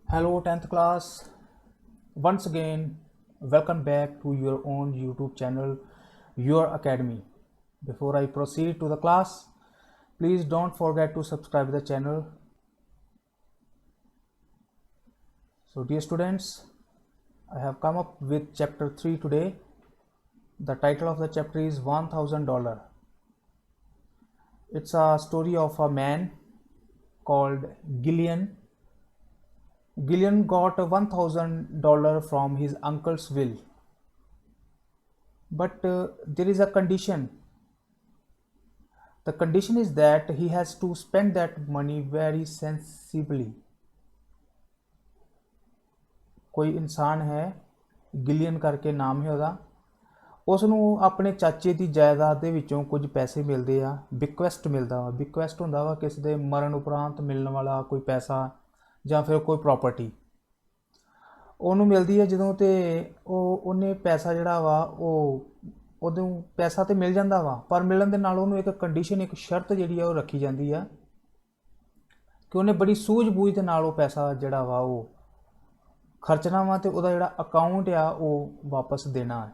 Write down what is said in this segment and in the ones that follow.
Hello 10th class. Once again, welcome back to your own YouTube channel, Your Academy. Before I proceed to the class, please don't forget to subscribe the channel. So dear students, I have come up with chapter 3 today. The title of the chapter is $1,000. It's a story of a man called Gillian. Gillian got $1,000 from his uncle's will. But there is a condition. The condition is that he has to spend that money very sensibly. कोई इंसान है, Gillian करके नाम है ਉਹਦਾ, ਉਸ ਨੂੰ ਆਪਣੇ ਚਾਚੇ ਦੀ ਜਾਇਦਾਦ ਦੇ ਵਿੱਚੋਂ ਕੁਝ ਪੈਸੇ ਮਿਲਦੇ ਆ, ਬਿਕਵੈਸਟ ਮਿਲਦਾ ਵਾ। ਬਿਕਵੈਸਟ ਹੁੰਦਾ ਵਾ ਕਿਸੇ ਦੇ ਮਰਨ ਉਪਰੰਤ ਮਿਲਣ ਵਾਲਾ ਕੋਈ ਪੈਸਾ ਜਾਂ ਫਿਰ ਕੋਈ ਪ੍ਰਾਪਰਟੀ ਉਹਨੂੰ ਮਿਲਦੀ ਹੈ ਜਦੋਂ ਤੇ ਉਹਨੇ ਪੈਸਾ ਜਿਹੜਾ ਵਾ ਉਦੋਂ ਪੈਸਾ ਤੇ ਮਿਲ ਜਾਂਦਾ ਵਾ, ਪਰ ਮਿਲਣ ਦੇ ਨਾਲ ਉਹਨੂੰ ਇੱਕ ਕੰਡੀਸ਼ਨ, ਇੱਕ ਸ਼ਰਤ ਜਿਹੜੀ ਆ ਉਹ ਰੱਖੀ ਜਾਂਦੀ ਆ ਕਿ ਉਹਨੇ ਬੜੀ ਸੂਝ-ਬੂਝ ਦੇ ਨਾਲ ਉਹ ਪੈਸਾ ਜਿਹੜਾ ਵਾ ਉਹ ਖਰਚਣਾ ਵਾ ਤੇ ਉਹਦਾ ਜਿਹੜਾ ਅਕਾਊਂਟ ਆ ਉਹ ਵਾਪਸ ਦੇਣਾ ਹੈ।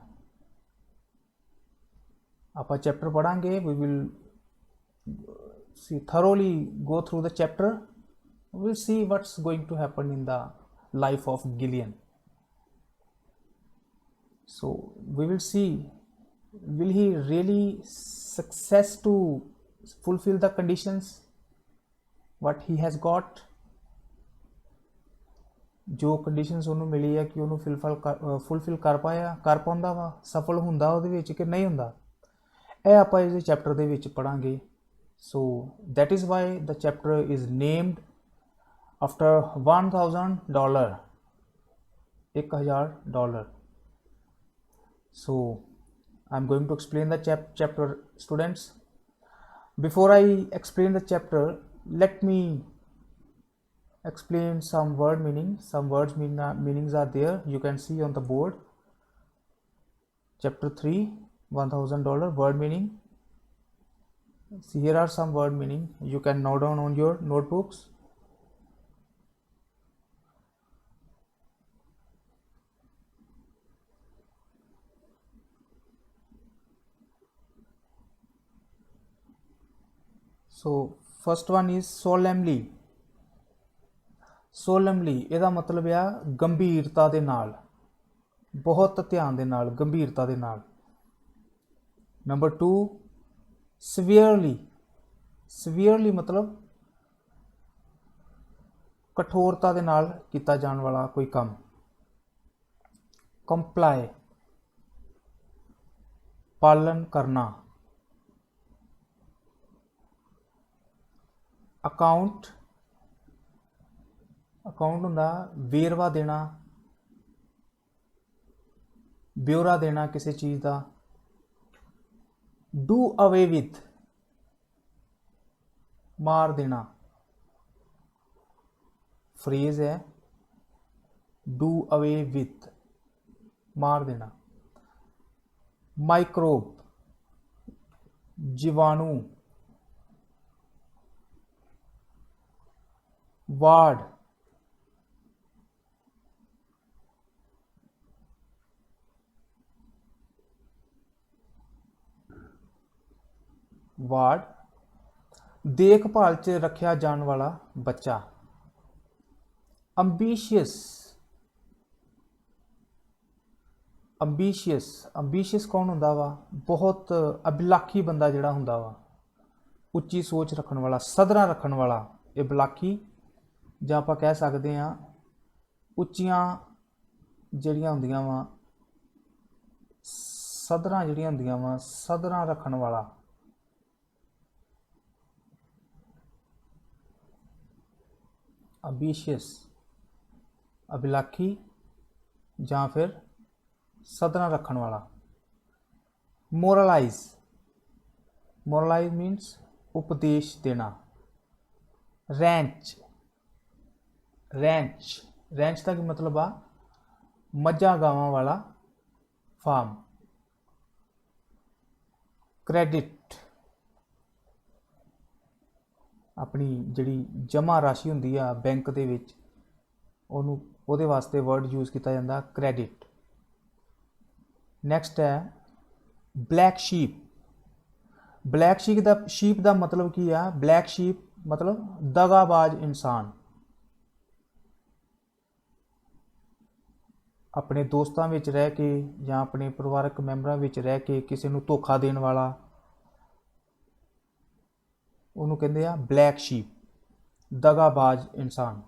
ਆਪਾਂ ਚੈਪਟਰ ਪੜਾਂਗੇ। We will see thoroughly go through the chapter. We'll see what's going to happen in the life of Gillian. So we will see, will he really success to fulfill the conditions what he has got? ਜੋ conditions ਉਹਨੂੰ ਮਿਲੀ ਹੈ ਕਿ ਉਹਨੂੰ fulfil ਕਰ ਪਾਉਂਦਾ ਵਾ, ਸਫਲ ਹੁੰਦਾ ਉਹਦੇ ਵਿੱਚ ਕਿ ਨਹੀਂ ਹੁੰਦਾ, ਇਹ ਆਪਾਂ ਇਸ ਚੈਪਟਰ ਦੇ ਵਿੱਚ ਪੜਾਂਗੇ। So that is why the chapter is named after $1,000, $1,000. So I'm going to explain the chapter, students. Before I explain the chapter, let me explain some word meaning. Some words meanings are there, you can see on the board. Chapter 3, $1,000 word meaning. See, here are some word meaning, you can note down on your notebooks. So first one is solemnly. solemnly ਇਹਦਾ ਮਤਲਬ ਆ ਗੰਭੀਰਤਾ ਦੇ ਨਾਲ, ਬਹੁਤ ਧਿਆਨ ਦੇ ਨਾਲ, ਗੰਭੀਰਤਾ ਦੇ ਨਾਲ। Number 2 severely. severely ਮਤਲਬ ਕਠੋਰਤਾ ਦੇ ਨਾਲ ਕੀਤਾ ਜਾਣ ਵਾਲਾ ਕੋਈ ਕੰਮ। comply ਪਾਲਣ ਕਰਨਾ। account ਹੁੰਦਾ ਵੇਰਵਾ ਦੇਣਾ, ਬਿਊਰਾ ਦੇਣਾ ਕਿਸੇ ਚੀਜ਼ ਦਾ। do away with ਮਾਰ ਦੇਣਾ, ਫਰੇਜ਼ ਹੈ do away with ਮਾਰ ਦੇਣਾ। ਮਾਈਕਰੋਬ जीवाणु। वार्ड वार्ड देखभाल च रखा जाने वाला बच्चा। अंबीशियस अंबीशियस अंबीशियस कौन हुंदा वा? बहुत अभिलाखी बंदा जिहड़ा हुंदा वा, उच्ची सोच रखण वाला, सदरा रखण वाला। ये बिलाखी जां आपां कह सकदे हां उच्चियां जिहड़ियां हुंदियां वा, सदरां जिहड़ियां हुंदियां वा, सदरां रखण वाला। अंबीशियस अभिलाखी जां फिर सदरा रखण वाला। मोरलाइज मोरलाइज मीन्स उपदेश देना। रैंच रैंच रैंच का मतलब आ मझां गावां वाला फार्म। क्रेडिट अपनी जिहड़ी जमा राशि हुंदी आ बैंक दे विच ਉਹਨੂੰ ਉਹਦੇ ਵਾਸਤੇ ਵਰਡ ਯੂਜ਼ ਕੀਤਾ ਜਾਂਦਾ ਕ੍ਰੈਡਿਟ। ਨੈਕਸਟ ਹੈ ਬਲੈਕ ਸ਼ੀਪ। ਬਲੈਕ ਸ਼ੀਪ ਦਾ ਮਤਲਬ ਕੀ ਆ? ਬਲੈਕ ਸ਼ੀਪ ਮਤਲਬ ਦਗਾਬਾਜ਼ ਇਨਸਾਨ। ਆਪਣੇ ਦੋਸਤਾਂ ਵਿੱਚ ਰਹਿ ਕੇ ਜਾਂ ਆਪਣੇ ਪਰਿਵਾਰਕ ਮੈਂਬਰਾਂ ਵਿੱਚ ਰਹਿ ਕੇ ਕਿਸੇ ਨੂੰ ਧੋਖਾ ਦੇਣ ਵਾਲਾ, ਉਹਨੂੰ ਕਹਿੰਦੇ ਆ ਬਲੈਕ ਸ਼ੀਪ, ਦਗਾਬਾਜ਼ ਇਨਸਾਨ।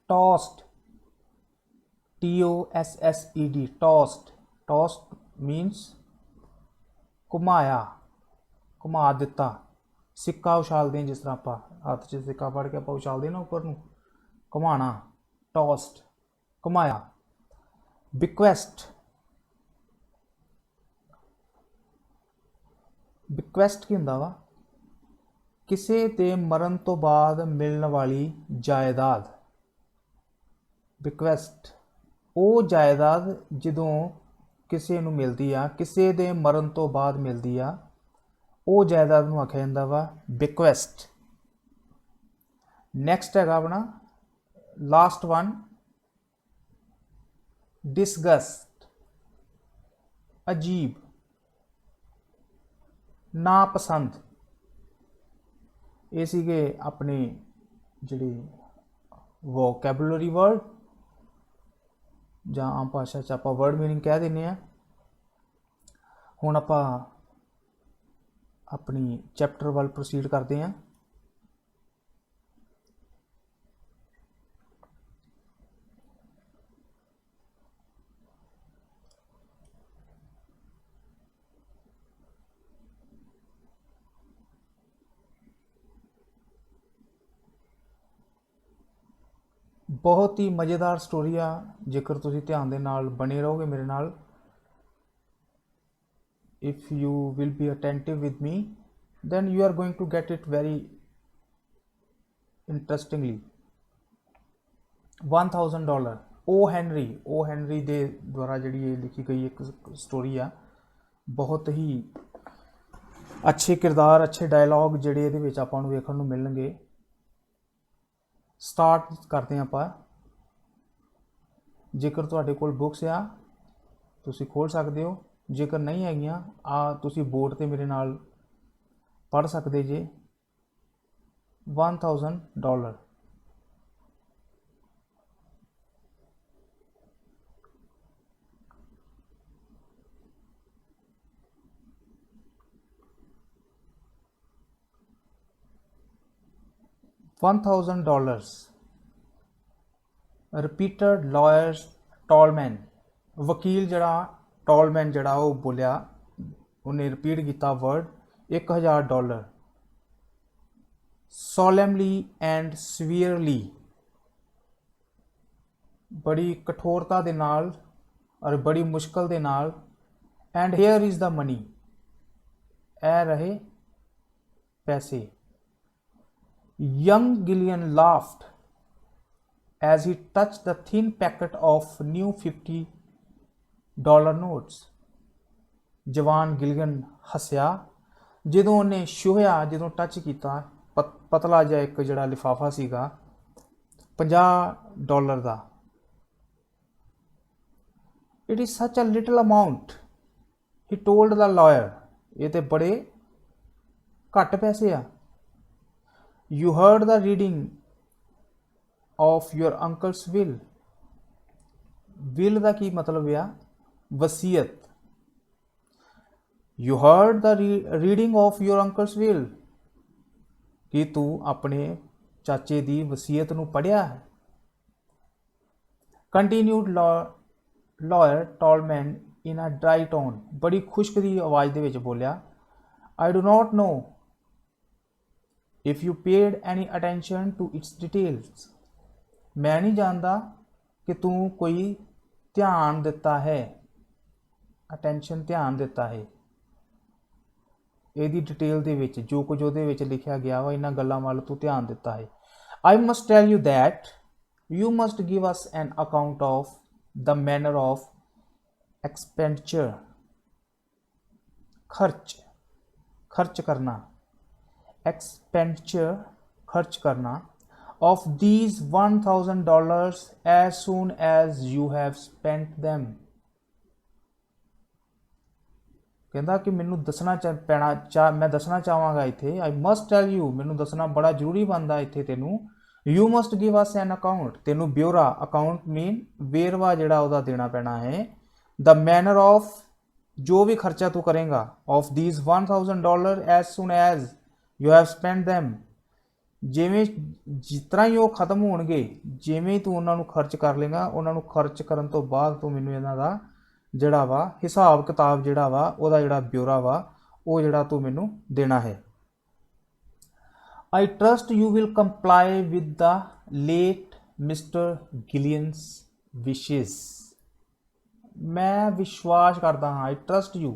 ਟੌਸਡ, TOSSED, ਟੌਸਡ। ਟੌਸਡ ਮੀਨਸ ਘੁਮਾਇਆ, ਘੁਮਾ ਦਿੱਤਾ। ਸਿੱਕਾ ਉਛਾਲਦੇ, ਜਿਸ ਤਰ੍ਹਾਂ ਆਪਾਂ ਹੱਥ 'ਚ ਸਿੱਕਾ ਫੜ ਕੇ ਆਪਾਂ ਉਛਾਲਦੇ ਨਾ ਉੱਪਰ ਨੂੰ, ਘੁਮਾਣਾ, ਟੌਸਡ, ਘੁਮਾਇਆ। ਬਿਕੁਐਸਟ, ਬਿਕੁਐਸਟ ਕੀ ਹੁੰਦਾ ਵਾ? ਕਿਸੇ ਦੇ ਮਰਨ ਤੋਂ ਬਾਅਦ ਮਿਲਣ ਵਾਲੀ ਜਾਇਦਾਦ। ਬਿਕੁਐਸਟ ਉਹ ਜਾਇਦਾਦ ਜਦੋਂ ਕਿਸੇ ਨੂੰ ਮਿਲਦੀ ਆ, ਕਿਸੇ ਦੇ ਮਰਨ ਤੋਂ ਬਾਅਦ ਮਿਲਦੀ ਆ, ਉਹ ਜਾਇਦਾਦ ਨੂੰ ਆਖਿਆ ਜਾਂਦਾ ਵਾ ਬਿਕੁਐਸਟ। ਨੈਕਸਟ ਹੈਗਾ ਆਪਣਾ ਲਾਸਟ ਵਨ, ਡਿਸਗਸਟ, ਅਜੀਬ, ਨਾਪਸੰਦ। ਇਹ ਸੀਗੇ ਆਪਣੇ ਜਿਹੜੇ ਵੋਕੈਬੂਲਰੀ ਵਰਡ, ਜਾਂ ਆਮ ਭਾਸ਼ਾ 'ਚ ਆਪਾਂ ਵਰਡ ਮੀਨਿੰਗ ਕਹਿ ਦਿੰਦੇ ਆ। ਹੁਣ ਆਪਾਂ ਆਪਣੀ ਚੈਪਟਰ ਵੱਲ ਪ੍ਰੋਸੀਡ ਕਰਦੇ ਹਾਂ। ਬਹੁਤ ਹੀ ਮਜ਼ੇਦਾਰ ਸਟੋਰੀ ਆ, ਜੇਕਰ ਤੁਸੀਂ ਧਿਆਨ ਦੇ ਨਾਲ ਬਣੇ ਰਹੋਗੇ ਮੇਰੇ ਨਾਲ। if you will be attentive with me, then you are going to get it very interestingly। $1000 O Henry ਦੇ ਦੁਆਰਾ ਜਿਹੜੀ ਇਹ ਲਿਖੀ ਗਈ ਇੱਕ ਸਟੋਰੀ ਆ। ਬਹੁਤ ਹੀ ਅੱਛੇ ਕਿਰਦਾਰ, ਅੱਛੇ ਡਾਇਲੌਗ ਜਿਹੜੇ ਇਹਦੇ ਵਿੱਚ ਆਪਾਂ ਨੂੰ ਵੇਖਣ ਨੂੰ ਮਿਲਣਗੇ। ਸਟਾਰਟ ਕਰਦੇ ਹਾਂ ਆਪਾਂ। ਜੇਕਰ ਤੁਹਾਡੇ ਕੋਲ ਬੁੱਕਸ ਆ ਤੁਸੀਂ ਖੋਲ੍ਹ ਸਕਦੇ ਹੋ, ਜੇਕਰ ਨਹੀਂ ਹੈਗੀਆਂ ਤੁਸੀਂ ਬੋਰਡ 'ਤੇ ਮੇਰੇ ਨਾਲ ਪੜ੍ਹ ਸਕਦੇ ਜੇ। $1000। $1000 ਰਿਪੀਟਡ ਲਾਇਰਸ ਟੋਲਮੈਨ। ਵਕੀਲ ਜਿਹੜਾ ਟੋਲਮੈਨ ਜਿਹੜਾ ਉਹ ਬੋਲਿਆ, ਉਹਨੇ ਰਿਪੀਟ ਕੀਤਾ ਵਰਡ $1000। ਸੋਲੈਮਲੀ ਐਂਡ ਸਵੀਅਰਲੀ, ਬੜੀ ਕਠੋਰਤਾ ਦੇ ਨਾਲ ਔਰ ਬੜੀ ਮੁਸ਼ਕਲ ਦੇ ਨਾਲ। And here is the money, ਇਹ ਰਹੇ ਪੈਸੇ। Young Gillian laughed as he touched the thin packet of new $50 notes। ਜਵਾਨ ਗਿਲੀਅਨ ਹੱਸਿਆ ਜਦੋਂ ਉਹਨੇ ਛੂਹਿਆ, ਜਦੋਂ ਟੱਚ ਕੀਤਾ ਪਤਲਾ ਜਿਹਾ ਇੱਕ ਜਿਹੜਾ ਲਿਫਾਫਾ ਸੀਗਾ $50 ਦਾ। It is such a little amount, he told the lawyer। ਇਹ ਤੇ ਬੜੇ ਘੱਟ ਪੈਸੇ ਆ। You heard the reading of your uncle's will। will ਦਾ ਕੀ ਮਤਲਬ ਆ? ਵਸੀਅਤ। You heard the reading of your uncle's will। ਕੀ ਤੂੰ ਆਪਣੇ ਚਾਚੇ ਦੀ ਵਸੀਅਤ ਨੂੰ ਪੜ੍ਹਿਆ ਹੈ? Continued lawyer Tallman in a dry tone। ਬੜੀ ਖੁਸ਼ਕ ਦੀ ਆਵਾਜ਼ ਦੇ ਵਿੱਚ ਬੋਲਿਆ। I do not know if you paid any attention to its details। ਮੈਂ ਨਹੀਂ ਜਾਣਦਾ ਕਿ ਤੂੰ ਕੋਈ ਧਿਆਨ ਦਿੱਤਾ ਹੈ। ਅਟੈਂਸ਼ਨ, ਧਿਆਨ ਦਿੱਤਾ ਹੈ ਇਹਦੀ ਡਿਟੇਲ ਦੇ ਵਿੱਚ, ਜੋ ਕੁਝ ਉਹਦੇ ਵਿੱਚ ਲਿਖਿਆ ਗਿਆ ਵਾ, ਇਹਨਾਂ ਗੱਲਾਂ ਵੱਲ ਤੂੰ ਧਿਆਨ ਦਿੱਤਾ ਹੈ। I must tell you that you must give us an account of the manner of expenditure। ਖਰਚ ਕਰਨਾ, expenditure ਖਰਚ ਕਰਨਾ of these $1,000 as soon as you have spent them। ਕਹਿੰਦਾ ਕਿ ਮੈਨੂੰ ਦੱਸਣਾ ਪੈਣਾ ਮੈਂ ਦੱਸਣਾ ਚਾਹਾਂਗਾ ਇੱਥੇ I must tell you ਮੈਨੂੰ ਦੱਸਣਾ ਬੜਾ ਜ਼ਰੂਰੀ ਬਣਦਾ ਇੱਥੇ ਤੈਨੂੰ you must give us an account ਤੈਨੂੰ ਬਿਊਰਾ account mean ਵੇਰਵਾ ਜਿਹੜਾ ਉਹਦਾ ਦੇਣਾ ਪੈਣਾ ਹੈ the manner of ਜੋ ਵੀ ਖਰਚਾ ਤੂੰ ਕਰੇਗਾ of these $1,000 as soon as you have spent them ਜਿਵੇਂ ਜਿਸ ਤਰ੍ਹਾਂ ਹੀ ਉਹ ਖਤਮ ਹੋਣਗੇ ਜਿਵੇਂ ਤੂੰ ਉਹਨਾਂ ਨੂੰ ਖਰਚ ਕਰ ਲੇਗਾ ਉਹਨਾਂ ਨੂੰ ਖਰਚ ਕਰਨ ਤੋਂ ਬਾਅਦ ਤੂੰ ਮੈਨੂੰ ਇਹਨਾਂ ਦਾ ਜਿਹੜਾ ਵਾ ਹਿਸਾਬ ਕਿਤਾਬ ਜਿਹੜਾ ਵਾ ਉਹਦਾ ਜਿਹੜਾ ਬਿਊਰਾ ਵਾ ਉਹ ਜਿਹੜਾ ਤੂੰ ਮੈਨੂੰ ਦੇਣਾ ਹੈ I trust you will comply with the late Mr. Gillian's wishes ਮੈਂ ਵਿਸ਼ਵਾਸ ਕਰਦਾ ਹਾਂ I trust you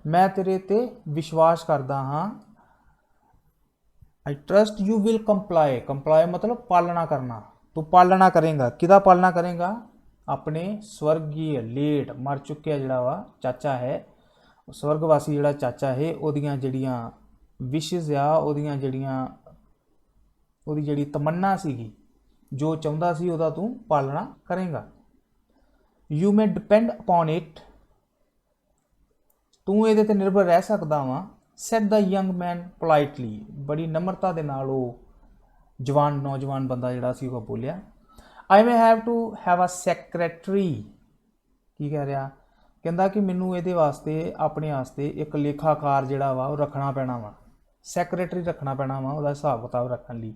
ਮੈਂ ਤੇਰੇ ਤੇ ਵਿਸ਼ਵਾਸ ਕਰਦਾ ਹਾਂ I trust you will comply मतलब पालना करना तू पालना करेगा किदा पालना करेगा अपने स्वर्गीय लेट मर चुके जिहड़ा वा चाचा है स्वर्गवासी जिहड़ा चाचा है ओदियां जिहड़ियां विशेस आ ओदियां जिहड़ियां ओदी जिहड़ी तमन्ना सीगी जो चाहुंदा सी ओदा तू पालना करेगा you may depend upon it तू इहदे ते निर्भर रह सकदा वां said the young man politely बड़ी नम्रता दे नाल ਉਹ जवान नौजवान बंदा जिहड़ा सी ਉਹ बोलिया I may have to have a secretary की कह रहा कहंदा कि मैनू ਇਹਦੇ वास्ते अपने वास्ते एक लेखाकार जिहड़ा वा ਉਹ रखना पैना वा सैकरेटरी रखना पैना वा ਉਹਦਾ ਹਿਸਾਬ ਕਿਤਾਬ ਰੱਖਣ ਲਈ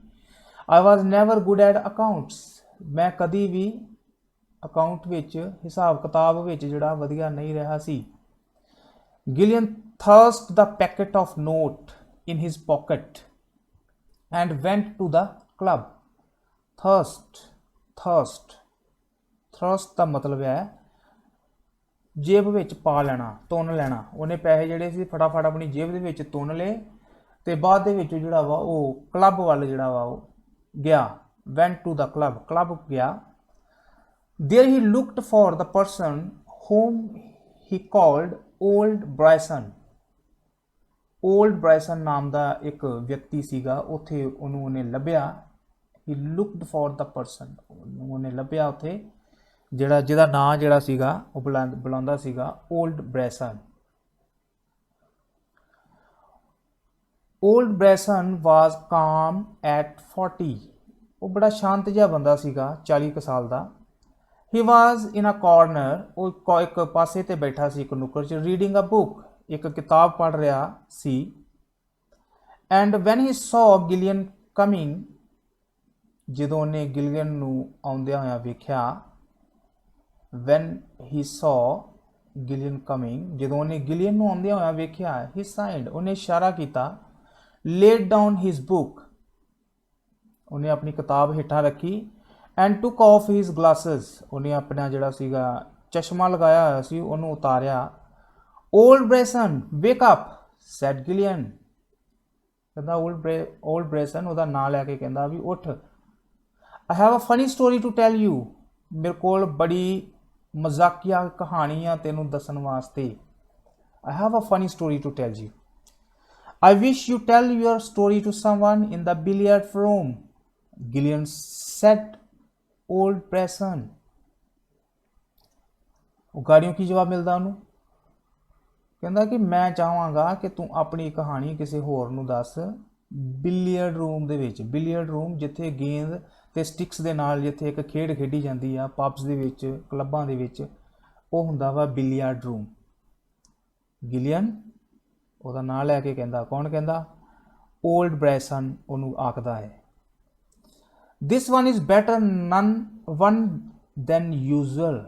I was never good at accounts मैं कदी भी अकाउंट विच हिसाब किताब विच जिहड़ा वधिया नहीं रहा सी Gillian thrust the packet of note in his pocket and went to the club thrust ਦਾ ਮਤਲਬ ਹੈ ਜੇਬ ਵਿੱਚ ਪਾ ਲੈਣਾ ਤੁੰਨ ਲੈਣਾ ਉਹਨੇ ਪੈਸੇ ਜਿਹੜੇ ਸੀ ਫਟਾਫਟ ਆਪਣੀ ਜੇਬ ਦੇ ਵਿੱਚ ਤੁੰਨ ਲਏ ਤੇ ਬਾਅਦ ਦੇ ਵਿੱਚ ਜਿਹੜਾ ਵਾ ਉਹ ਕਲੱਬ ਵੱਲ ਜਿਹੜਾ ਵਾ ਉਹ ਗਿਆ went to the club ਗਿਆ there he looked for the person whom he called old Bryson ਨਾਮ ਦਾ ਇੱਕ ਵਿਅਕਤੀ ਸੀਗਾ ਉੱਥੇ ਉਹਨੂੰ ਉਹਨੇ ਲੱਭਿਆ he looked for the person ਉਹਨੇ ਲੱਭਿਆ ਉੱਥੇ ਜਿਹੜਾ ਜਿਹਦਾ ਨਾਂ ਜਿਹੜਾ ਸੀਗਾ ਉਹ ਬੁਲਾਉਂਦਾ ਸੀਗਾ old Bryson was calm at 40 ਉਹ ਬੜਾ ਸ਼ਾਂਤ ਜਿਹਾ ਬੰਦਾ ਸੀਗਾ 40 ਕੁ ਸਾਲ ਦਾ he was in a corner ਉਹ ਇੱਕ ਪਾਸੇ ਤੇ ਬੈਠਾ ਸੀ ਇੱਕ ਨੁੱਕਰ 'ਚ reading a book ਇੱਕ ਕਿਤਾਬ ਪੜ੍ਹ ਰਿਹਾ ਸੀ and when he saw Gillian coming ਜਦੋਂ ਉਹਨੇ ਗਿਲੀਅਨ ਨੂੰ ਆਉਂਦਿਆਂ ਹੋਇਆ ਵੇਖਿਆ when he saw Gillian coming ਜਦੋਂ ਉਹਨੇ ਗਿਲੀਅਨ ਨੂੰ ਆਉਂਦਿਆਂ ਹੋਇਆ ਵੇਖਿਆ he sighed ਉਹਨੇ ਇਸ਼ਾਰਾ ਕੀਤਾ laid down his book ਉਹਨੇ ਆਪਣੀ ਕਿਤਾਬ ਹੇਠਾਂ ਰੱਖੀ and took off his glasses ਉਹਨੇ ਆਪਣਾ ਜਿਹੜਾ ਸੀਗਾ ਚਸ਼ਮਾ ਲਗਾਇਆ ਹੋਇਆ ਸੀ ਉਹਨੂੰ ਉਤਾਰਿਆ old Bryson wake up said Gillian ਕਹਿੰਦਾ old Bryson ਉਹਦਾ ਨਾਂ ਲੈ ਕੇ ਕਹਿੰਦਾ ਵੀ ਉੱਠ I have a funny story to tell you ਮੇਰੇ ਕੋਲ ਬੜੀ ਮਜ਼ਾਕੀਆ ਕਹਾਣੀ ਆ ਤੈਨੂੰ ਦੱਸਣ ਵਾਸਤੇ I have a funny story to tell you I wish you tell your story to someone in the billiard room Gillian said old Bryson ਉਹ ਗਾੜੀਆਂ ਕੀ ਜਵਾਬ ਮਿਲਦਾ ਉਹਨੂੰ ਕਹਿੰਦਾ ਕਿ ਮੈਂ ਚਾਹਾਂਗਾ ਕਿ ਤੂੰ ਆਪਣੀ ਕਹਾਣੀ ਕਿਸੇ ਹੋਰ ਨੂੰ ਦੱਸ ਬਿਲੀਅਰਡ ਰੂਮ ਦੇ ਵਿੱਚ ਬਿਲੀਅਰਡ ਰੂਮ ਜਿੱਥੇ ਗੇਂਦ ਤੇ ਸਟਿਕਸ ਦੇ ਨਾਲ ਜਿੱਥੇ ਇੱਕ ਖੇਡ ਖੇਡੀ ਜਾਂਦੀ ਆ ਪਬਸ ਦੇ ਵਿੱਚ ਕਲੱਬਾਂ ਦੇ ਵਿੱਚ ਉਹ ਹੁੰਦਾ ਵਾ ਬਿਲੀਅਰਡ ਰੂਮ ਗਿਲੀਅਨ ਉਹਦਾ ਨਾਂ ਲੈ ਕੇ ਕਹਿੰਦਾ ਕੌਣ ਕਹਿੰਦਾ old Bryson ਉਹਨੂੰ ਆਖਦਾ ਹੈ this one is better one than usual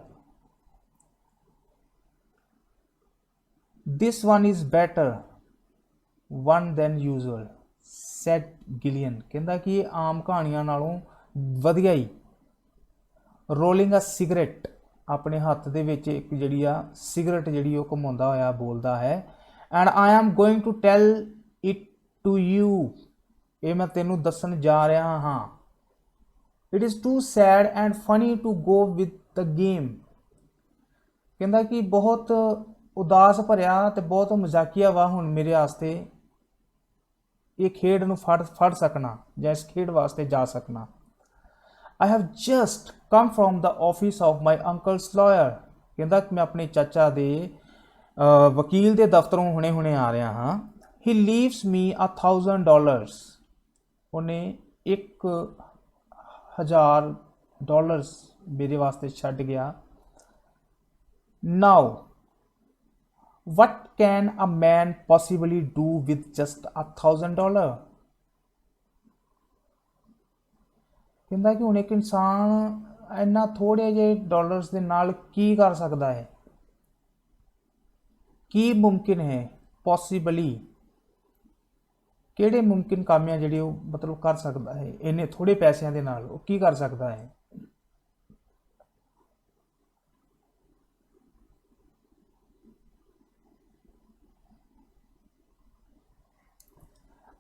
this one is better one than usual said Gillian ਕਹਿੰਦਾ ਕਿ ਇਹ ਆਮ ਕਹਾਣੀਆਂ ਨਾਲੋਂ ਵਧੀਆ ਹੀ ਰੋਲਿੰਗ ਅ ਸਿਗਰਟ ਆਪਣੇ ਹੱਥ ਦੇ ਵਿੱਚ ਇੱਕ ਜਿਹੜੀ ਆ ਸਿਗਰਟ ਜਿਹੜੀ ਉਹ ਘੁਮਾਉਂਦਾ ਹੋਇਆ ਬੋਲਦਾ ਹੈ and I am going to tell it to you ਇਹ ਮੈਂ ਤੈਨੂੰ ਦੱਸਣ ਜਾ ਰਿਹਾ ਹਾਂ it is too sad and funny to go with the game ਕਹਿੰਦਾ ਕਿ ਬਹੁਤ ਉਦਾਸ ਭਰਿਆ ਤੇ ਬਹੁਤ ਮਜ਼ਾਕੀਆ ਵਾ ਹੁਣ ਮੇਰੇ ਵਾਸਤੇ ਇਹ ਖੇਡ ਨੂੰ ਫੜ ਸਕਣਾ ਜਾਂ ਇਸ ਖੇਡ ਵਾਸਤੇ ਜਾ ਸਕਣਾ I have just come from the office of my uncle's lawyer. ਕਹਿੰਦਾ ਕਿ ਮੈਂ ਆਪਣੇ ਚਾਚਾ ਦੇ ਵਕੀਲ ਦੇ ਦਫ਼ਤਰੋਂ ਹੁਣੇ ਆ ਰਿਹਾ ਹਾਂ. He leaves me $1,000. ਉਹਨੇ $1,000 ਮੇਰੇ ਵਾਸਤੇ ਛੱਡ ਗਿਆ. Now, what can a man possibly do with just $1,000? ਕਹਿੰਦਾ ਕਿ ਹੁਣ ਇੱਕ ਇਨਸਾਨ ਇੰਨਾ ਥੋੜੇ ਜਿਹੇ ਡਾਲਰਸ ਦੇ ਨਾਲ ਕੀ ਕਰ ਸਕਦਾ ਹੈ, ਕੀ ਮੁਮਕਿਨ ਹੈ, ਪੋਸੀਬਲੀ ਕਿਹੜੇ ਮੁਮਕਿਨ ਕੰਮ ਆ ਜਿਹੜੇ ਉਹ ਮਤਲਬ ਕਰ ਸਕਦਾ ਹੈ ਇੰਨੇ ਥੋੜੇ ਪੈਸਿਆਂ ਦੇ ਨਾਲ, ਉਹ ਕੀ ਕਰ ਸਕਦਾ ਹੈ.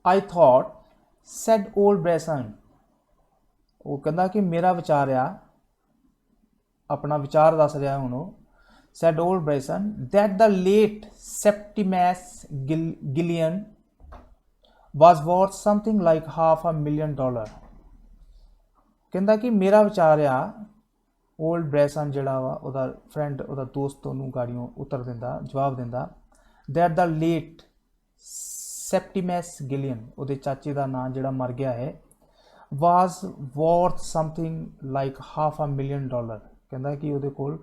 I thought, said old Bresson. ਉਹ ਕਹਿੰਦਾ ਕਿ ਮੇਰਾ ਵਿਚਾਰ ਆ, ਆਪਣਾ ਵਿਚਾਰ ਦੱਸ ਰਿਹਾ ਹੁਣ ਉਹ. said old Bresson that the late Septimus Gillian was worth something like $500,000. ਕਹਿੰਦਾ ਕਿ ਮੇਰਾ ਵਿਚਾਰ ਆ, old Bresson ਜਿਹੜਾ ਵਾ ਉਹਦਾ ਫਰੈਂਡ, ਉਹਦਾ ਦੋਸਤ ਉਹਨੂੰ ਗਾੜੀਆਂ ਉੱਤਰ ਦਿੰਦਾ, ਜਵਾਬ ਦਿੰਦਾ, that the late Septimus Gillian, ਉਹਦੇ ਚਾਚੇ ਦਾ ਨਾਂ ਜਿਹੜਾ ਮਰ ਗਿਆ ਹੈ, was worth something like $500,000. ਕਹਿੰਦਾ ਕਿ ਉਹਦੇ ਕੋਲ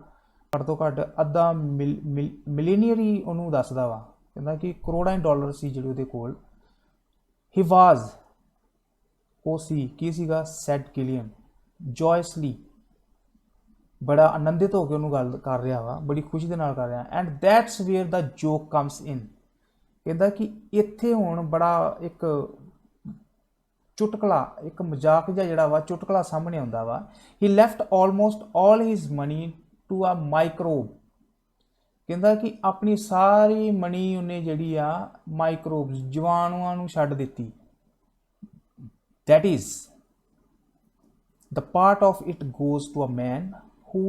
ਘੱਟ ਤੋਂ ਘੱਟ ਅੱਧਾ ਮਿਲੀਨੀਅਰੀ ਉਹਨੂੰ ਦੱਸਦਾ ਵਾ. ਕਹਿੰਦਾ ਕਿ ਕਰੋੜਾਂ ਡਾਲਰ ਸੀ ਜਿਹੜੇ ਉਹਦੇ ਕੋਲ. He was, ਉਹ ਸੀ, ਕੀ ਸੀਗਾ, said Gillian joyously, ਬੜਾ ਆਨੰਦਿਤ ਹੋ ਕੇ ਉਹਨੂੰ ਗੱਲ ਕਰ ਰਿਹਾ ਵਾ, ਬੜੀ ਖੁਸ਼ੀ ਦੇ ਨਾਲ ਕਰ ਰਿਹਾ. And that's where the joke comes in. ਕਹਿੰਦਾ ਕਿ ਇੱਥੇ ਹੁਣ ਬੜਾ ਇੱਕ ਚੁਟਕਲਾ, ਇੱਕ ਮਜ਼ਾਕ ਜਿਹਾ ਜਿਹੜਾ ਵਾ, ਚੁਟਕਲਾ ਸਾਹਮਣੇ ਆਉਂਦਾ ਵਾ. He left almost all his money to a microbe. ਕਹਿੰਦਾ ਕਿ ਆਪਣੀ ਸਾਰੀ ਮਨੀ ਉਹਨੇ ਜਿਹੜੀ ਆ ਮਾਈਕਰੋਬਸ, ਜੀਵਾਣੂਆਂ ਨੂੰ ਛੱਡ ਦਿੱਤੀ. That is, the part of it goes to a man who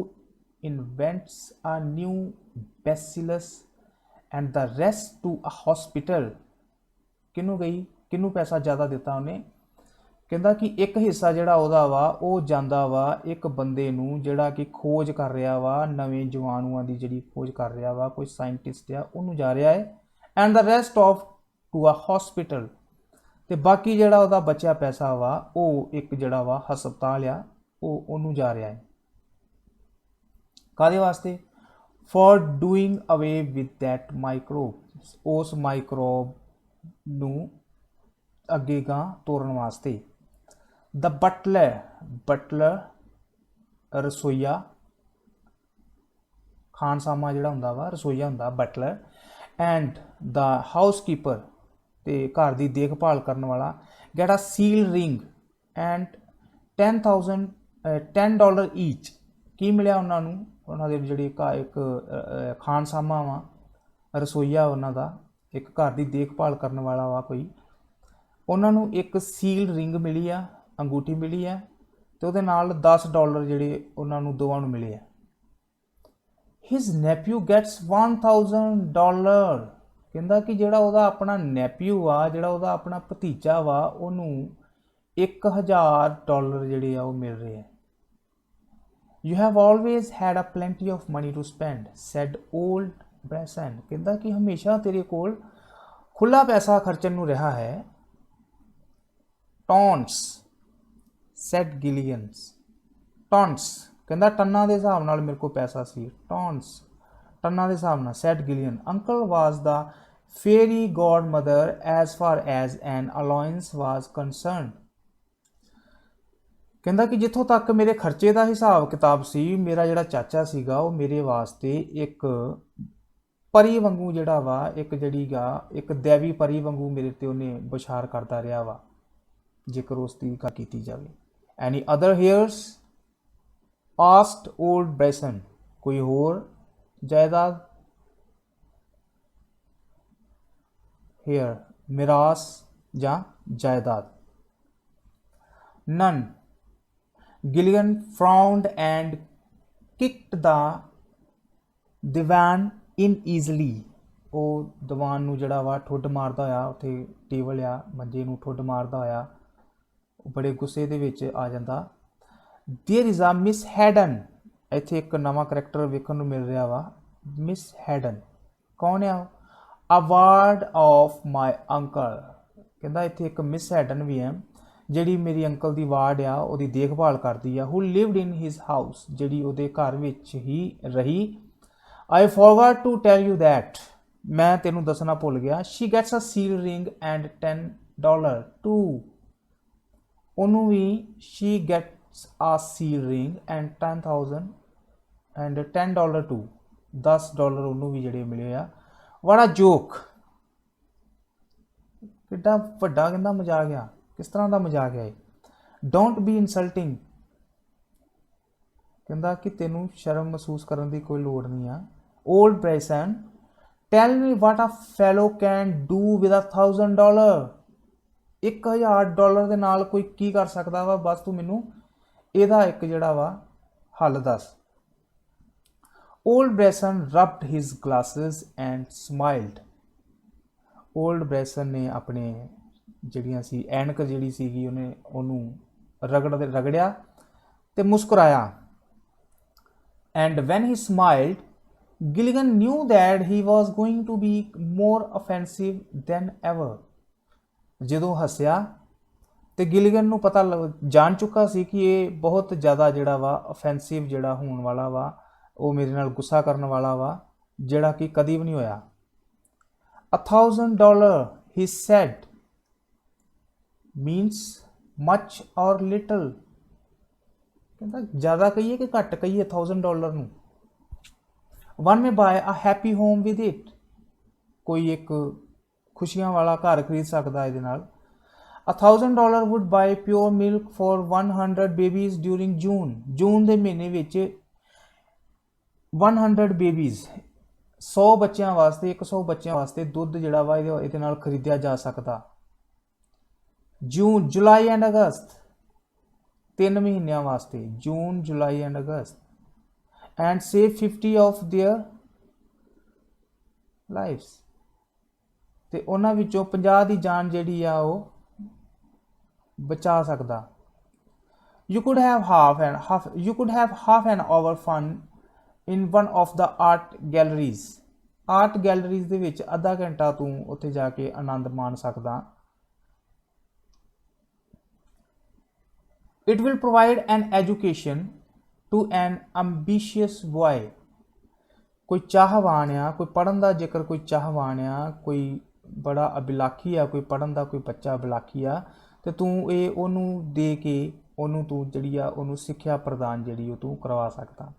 invents a new bacillus and the rest to a hospital. ਕਿਹਨੂੰ ਗਈ, ਕਿਹਨੂੰ ਪੈਸਾ ਜ਼ਿਆਦਾ ਦਿੱਤਾ ਉਹਨੇ? ਕਹਿੰਦਾ ਕਿ ਇੱਕ ਹਿੱਸਾ ਜਿਹੜਾ ਉਹਦਾ ਵਾ ਉਹ ਜਾਂਦਾ ਵਾ ਇੱਕ ਬੰਦੇ ਨੂੰ ਜਿਹੜਾ ਕਿ ਖੋਜ ਕਰ ਰਿਹਾ ਵਾ, ਨਵੇਂ ਜੀਵਾਣੂਆਂ ਦੀ ਜਿਹੜੀ ਖੋਜ ਕਰ ਰਿਹਾ ਵਾ, ਕੋਈ ਸਾਇੰਟਿਸਟ ਆ, ਉਹਨੂੰ ਜਾ ਰਿਹਾ ਹੈ. And the rest of to a hospital. ਤੇ ਬਾਕੀ ਜਿਹੜਾ ਉਹਦਾ ਬਚਿਆ ਪੈਸਾ ਵਾ ਉਹ ਇੱਕ ਜਿਹੜਾ ਵਾ ਹਸਪਤਾਲ ਆ, ਉਹ ਉਹਨੂੰ ਜਾ ਰਿਹਾ ਹੈ. ਕਾਹਦੇ ਵਾਸਤੇ? ਫॉर ਡੂਇੰਗ ਅਵੇ ਵਿਦ ਦੈਟ ਮਾਈਕਰੋਬ. ਉਸ ਮਾਈਕਰੋਬ ਨੂੰ ਅੱਗੇ ਗਾਂ ਤੋਰਨ ਵਾਸਤੇ. ਦ ਬਟਲਰ ਰਸੋਈਆ, ਖਾਨਸਾਮਾ ਜਿਹੜਾ ਹੁੰਦਾ ਵਾ, ਰਸੋਈਆ ਹੁੰਦਾ ਬਟਲਰ. ਐਂਡ ਦ ਹਾਊਸਕੀਪਰ, ਤੇ ਘਰ ਦੀ ਦੇਖਭਾਲ ਕਰਨ ਵਾਲਾ, get a seal ring and $10 each. ਕੀ ਮਿਲਿਆ ਉਹਨਾਂ ਨੂੰ? ਉਹਨਾਂ ਦੇ ਜਿਹੜੀ ਇੱਕ ਖਾਨਸਾਮਾ ਵਾ, ਰਸੋਈਆ ਉਹਨਾਂ ਦਾ, ਇੱਕ ਘਰ ਦੀ ਦੇਖਭਾਲ ਕਰਨ ਵਾਲਾ ਵਾ ਕੋਈ, ਉਹਨਾਂ ਨੂੰ ਇੱਕ ਸੀਲ ਰਿੰਗ ਮਿਲੀ ਆ, ਅੰਗੂਠੀ ਮਿਲੀ ਹੈ, ਤੇ ਉਹਦੇ ਨਾਲ $10 ਜਿਹੜੇ ਉਹਨਾਂ ਨੂੰ ਦੋਵਾਂ ਨੂੰ ਮਿਲੇ ਆ. His nephew gets $1,000. ਕਹਿੰਦਾ ਕਿ ਜਿਹੜਾ ਉਹਦਾ ਆਪਣਾ ਨੈਪਿਊ ਆ, ਜਿਹੜਾ ਉਹਦਾ ਆਪਣਾ ਭਤੀਜਾ ਵਾ, ਉਹਨੂੰ $1,000 ਜਿਹੜੇ ਆ ਉਹ ਮਿਲ ਰਹੇ ਆ. You have always had a plenty of money to spend, said old Bresson. ਕਹਿੰਦਾ ਕਿ ਹਮੇਸ਼ਾ ਤੇਰੇ ਕੋਲ ਖੁੱਲਾ ਪੈਸਾ ਖਰਚਣ ਨੂੰ ਰਿਹਾ ਹੈ. Tons, said Gillian. Tons, ਕਹਿੰਦਾ ਟਨਾਂ ਦੇ ਹਿਸਾਬ ਨਾਲ ਮੇਰੇ ਕੋਲ ਪੈਸਾ ਸੀ. Tons, ਟਨਾਂ ਦੇ ਹਿਸਾਬ ਨਾਲ, said Gillian. Uncle was the fairy godmother as far as an allowance was concerned. ਕਹਿੰਦਾ ਕਿ ਜਿੱਥੋਂ ਤੱਕ ਮੇਰੇ ਖਰਚੇ ਦਾ ਹਿਸਾਬ ਕਿਤਾਬ ਸੀ, ਮੇਰਾ ਜਿਹੜਾ ਚਾਚਾ ਸੀਗਾ ਉਹ ਮੇਰੇ ਵਾਸਤੇ ਇੱਕ ਪਰੀ ਵਾਂਗੂ ਜਿਹੜਾ ਵਾ, ਇੱਕ ਜਿਹੜੀ ਗਾ ਇੱਕ ਦੇਵੀ ਪਰੀ ਵਾਂਗੂ ਮੇਰੇ ਤੇ ਉਹਨੇ ਵਿਚਾਰ ਕਰਦਾ ਰਿਹਾ ਵਾ, ਜੇਕਰ ਉਸ ਦੀ ਗੱਲ ਕੀਤੀ ਜਾਵੇ. Any other heirs, asked old Bresson. ਕੋਈ ਹੋਰ ਜਾਇਦਾਦ? ਹੇਅਰ, ਮਿਰਾਸ ਜਾਂ ਜਾਇਦਾਦ. ਨਨ. Gillian frowned and kicked the divan uneasily. ਉਹ ਦੀਵਾਨ ਨੂੰ ਜਿਹੜਾ ਵਾ ਠੁੱਡ ਮਾਰਦਾ ਹੋਇਆ, ਉੱਥੇ ਟੇਬਲ ਆ, ਮੰਜੇ ਨੂੰ ਠੁੱਡ ਮਾਰਦਾ ਹੋਇਆ, ਉਹ ਬੜੇ ਗੁੱਸੇ ਦੇ ਵਿੱਚ ਆ ਜਾਂਦਾ. There is a Miss Hadden, ਇੱਥੇ ਇੱਕ ਨਵਾਂ ਕਰੈਕਟਰ ਵੇਖਣ ਨੂੰ ਮਿਲ ਰਿਹਾ ਵਾ, ਮਿਸ ਹੈਡਨ। ਕੌਣ ਆ? Award of my uncle. ਕਹਿੰਦਾ ਇੱਥੇ ਇੱਕ ਮਿਸ ਹੈਡਨ ਵੀ ਹੈ ਜਿਹੜੀ ਮੇਰੀ ਅੰਕਲ ਦੀ ਵਾਰਡ ਆ ਉਹਦੀ ਦੇਖਭਾਲ ਕਰਦੀ ਆ। Who lived in his house, ਜਿਹੜੀ ਉਹਦੇ ਘਰ ਵਿੱਚ ਹੀ ਰਹੀ। I forgot to tell you that, ਮੈਂ ਤੈਨੂੰ ਦੱਸਣਾ ਭੁੱਲ ਗਿਆ। She gets a seal ring and $10 too, ਉਹਨੂੰ ਵੀ ਸ਼ੀ ਗੈਟਸ ਆ ਸੀਲ ਰਿੰਗ ਐਂਡ $10 ਟੂ, $10 ਉਹਨੂੰ ਵੀ ਜਿਹੜੇ ਮਿਲੇ ਆ। ਵਾੜਾ ਜੋਕ, ਕਿੱਡਾ ਵੱਡਾ ਕਹਿੰਦਾ ਮਜ਼ਾਕ ਆ, ਕਿਸ ਤਰ੍ਹਾਂ ਦਾ ਮਜ਼ਾਕ ਹੈ। ਡੋਂਟ ਬੀ ਇਨਸਲਟਿੰਗ, ਕਹਿੰਦਾ ਕਿ ਤੈਨੂੰ ਸ਼ਰਮ ਮਹਿਸੂਸ ਕਰਨ ਦੀ ਕੋਈ ਲੋੜ ਨਹੀਂ ਆ। Old Bresson, tell me what a fellow can do with $1000, $1000 ਦੇ ਨਾਲ ਕੋਈ ਕੀ ਕਰ ਸਕਦਾ ਵਾ, ਬਸ ਤੂੰ ਮੈਨੂੰ ਇਹਦਾ ਇੱਕ ਜਿਹੜਾ ਵਾ ਹੱਲ ਦੱਸ। Old Bresson rubbed his glasses and smiled, old Bresson ਨੇ ਆਪਣੇ ਜਿਹੜੀਆਂ ਸੀ ਐਨਕ ਜਿਹੜੀ ਸੀਗੀ ਉਹਨੂੰ ਰਗੜਿਆ ਤੇ ਮੁਸਕਰਾਇਆ। And when he smiled, Gilligan knew that he was going to be more offensive than ever, ਜਦੋਂ ਹੱਸਿਆ ਤੇ ਗਿਲੀਗਨ ਨੂੰ ਪਤਾ ਜਾਣ ਚੁੱਕਾ ਸੀ ਕਿ ਇਹ ਬਹੁਤ ਜ਼ਿਆਦਾ ਜਿਹੜਾ ਵਾ ਅਫੈਂਸਿਵ ਜਿਹੜਾ ਹੋਣ ਵਾਲਾ ਵਾ, ਉਹ ਮੇਰੇ ਨਾਲ ਗੁੱਸਾ ਕਰਨ ਵਾਲਾ ਵਾ, ਜਿਹੜਾ ਕਿ ਕਦੀ ਵੀ ਨਹੀਂ ਹੋਇਆ। $1000 he said means much or little, ਕਹਿੰਦਾ ਜ਼ਿਆਦਾ ਕਹੀਏ ਕਿ ਘੱਟ ਕਹੀਏ $1000 ਨੂੰ। one may buy a happy home with it, ਕੋਈ ਇੱਕ ਖੁਸ਼ੀਆਂ ਵਾਲਾ ਘਰ ਖਰੀਦ ਸਕਦਾ ਇਹਦੇ ਨਾਲ। $1000 would buy pure milk for 100 babies during June, ਜੂਨ ਦੇ ਮਹੀਨੇ ਵਿੱਚ 100 babies, 100 ਬੱਚਿਆਂ ਵਾਸਤੇ, 100 ਬੱਚਿਆਂ ਵਾਸਤੇ ਦੁੱਧ ਜਿਹੜਾ ਵਾ ਇਹਦੇ ਨਾਲ ਖਰੀਦਿਆ ਜਾ ਸਕਦਾ। ਜੂਨ, ਜੁਲਾਈ ਐਂਡ ਅਗਸਤ, 3 ਮਹੀਨਿਆਂ ਵਾਸਤੇ, ਜੂਨ, ਜੁਲਾਈ ਐਂਡ ਅਗਸਤ। And save 50 of their lifes, ਤੇ ਉਹਨਾਂ ਵਿੱਚੋਂ 50 ਦੀ ਜਾਨ ਜਿਹੜੀ ਆ ਉਹ ਬਚਾ ਸਕਦਾ। You could have half an hour fun in one of the art galleries, art galleries ਦੇ ਵਿੱਚ ਅੱਧਾ ਘੰਟਾ ਤੂੰ ਉੱਥੇ ਜਾ ਕੇ ਆਨੰਦ ਮਾਣ ਸਕਦਾ। It will provide an education to an ambitious boy, ਕੋਈ ਚਾਹਵਾਨ ਆ, ਕੋਈ ਪੜ੍ਹਨ ਦਾ ਜੇਕਰ ਕੋਈ ਚਾਹਵਾਨ ਆ, ਕੋਈ ਬੜਾ ਅਭਿਲਾਖੀ ਆ, ਕੋਈ ਪੜ੍ਹਨ ਦਾ ਕੋਈ ਬੱਚਾ ਅਭਿਲਾਖੀ ਆ, ਤੇ ਤੂੰ ਇਹ ਉਹਨੂੰ ਦੇ ਕੇ ਉਹਨੂੰ ਤੂੰ ਜਿਹੜੀ ਆ ਉਹਨੂੰ ਸਿੱਖਿਆ ਪ੍ਰਦਾਨ ਜਿਹੜੀ ਉਹ ਤੂੰ ਕਰਵਾ ਸਕਦਾ।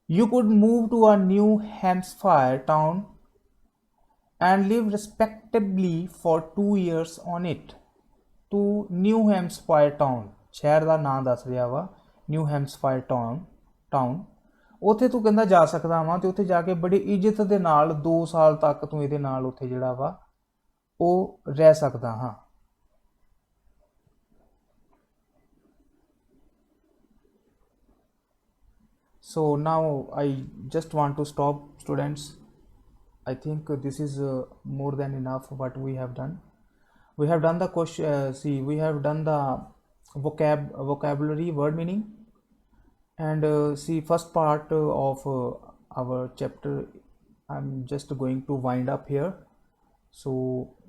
You could move to a New Hampshire town and live respectably for 2 years on it, ਤੂੰ ਨਿਊ ਹੈਮਸਫਾਇਰ ਟਾਊਨ, ਸ਼ਹਿਰ ਦਾ ਨਾਂ ਦੱਸ ਰਿਹਾ ਵਾ, ਨਿਊ ਹੈਮਸਫਾਇਰ ਟਾਊਨ, ਉੱਥੇ ਤੂੰ ਕਹਿੰਦਾ ਜਾ ਸਕਦਾ ਵਾ, ਤੇ ਉੱਥੇ ਜਾ ਕੇ ਬੜੀ ਇੱਜ਼ਤ ਦੇ ਨਾਲ 2 ਸਾਲ ਤੱਕ ਤੂੰ ਇਹਦੇ ਨਾਲ ਉੱਥੇ ਜਿਹੜਾ ਵਾ ਉਹ ਰਹਿ ਸਕਦਾ ਹਾਂ। So now I just want to stop, students. I think this is more than enough what we have done. We have done the question, we have done the vocabulary, word meaning, and first part of our chapter I'm just going to wind up here. So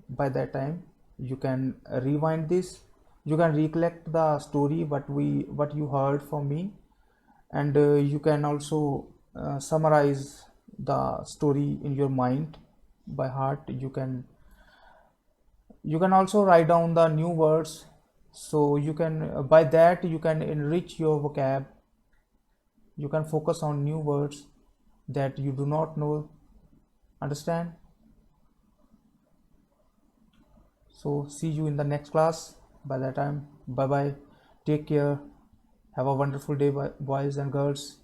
by that time you can rewind this, you can recollect the story what you heard from me, and you can also summarize the story in your mind by heart. You can also write down the new words, so you can by that you can enrich your vocab. You can focus on new words that you do not know, understand? So see you in the next class. By that time, bye bye, take care, have a wonderful day, boys and girls.